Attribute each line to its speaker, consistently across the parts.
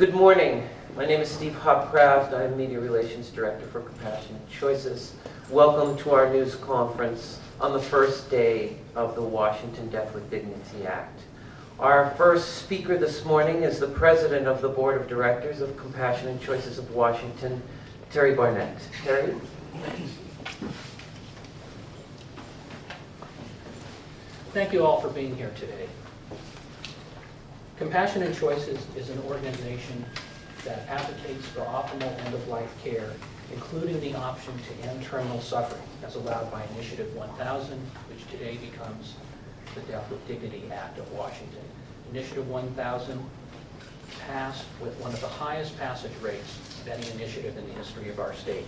Speaker 1: Good morning. My name is Steve Hopcraft. I'm Media Relations Director for Compassionate Choices. Welcome to our news conference on the first day of the Washington Death with Dignity Act. Our first speaker this morning is the President of the Board of Directors of Compassionate Choices of Washington, Terry Barnett. Terry?
Speaker 2: Thank you all for being here today. Compassionate Choices is an organization that advocates for optimal end-of-life care, including the option to end terminal suffering, as allowed by Initiative 1000, which today becomes the Death with Dignity Act of Washington. Initiative 1000 passed with one of the highest passage rates of any initiative in the history of our state.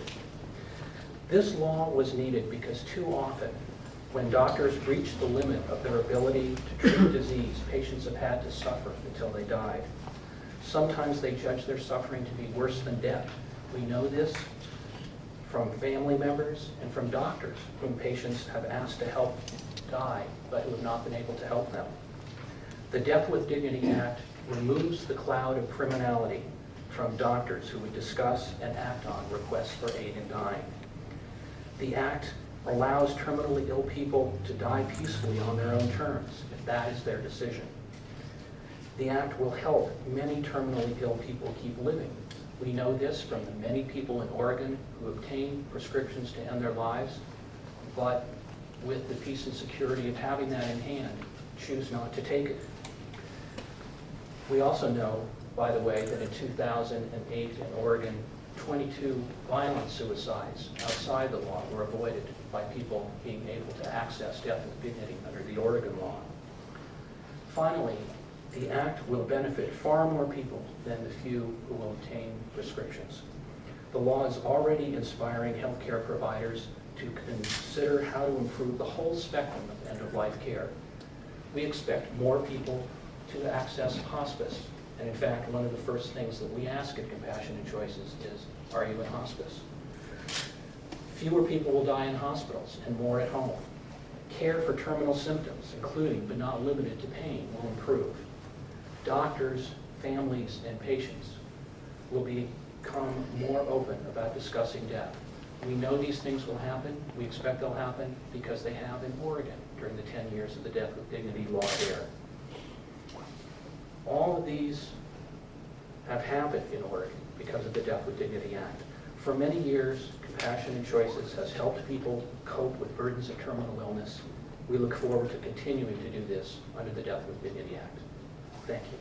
Speaker 2: This law was needed because too often, when doctors reach the limit of their ability to treat disease, patients have had to suffer until they died. Sometimes they judge their suffering to be worse than death. We know this from family members and from doctors whom patients have asked to help die, but who have not been able to help them. The Death with Dignity Act removes the cloud of criminality from doctors who would discuss and act on requests for aid in dying. The Act allows terminally ill people to die peacefully on their own terms, if that is their decision. The Act will help many terminally ill people keep living. We know this from the many people in Oregon who obtain prescriptions to end their lives, but with the peace and security of having that in hand, choose not to take it. We also know, by the way, that in 2008 in Oregon, 22 violent suicides outside the law were avoided by people being able to access death with dignity under the Oregon law. Finally, the Act will benefit far more people than the few who will obtain prescriptions. The law is already inspiring healthcare providers to consider how to improve the whole spectrum of end-of-life care. We expect more people to access hospice. And in fact, one of the first things that we ask at Compassionate Choices is, are you in hospice? Fewer people will die in hospitals and more at home. Care for terminal symptoms, including but not limited to pain, will improve. Doctors, families, and patients will become more open about discussing death. We know these things will happen. We expect they'll happen because they have in Oregon during the 10 years of the Death with Dignity law there. All of these have happened in Oregon because of the Death with Dignity Act. For many years, Compassionate Choices has helped people cope with burdens of terminal illness. We look forward to continuing to do this under the Death with Dignity Act. Thank you.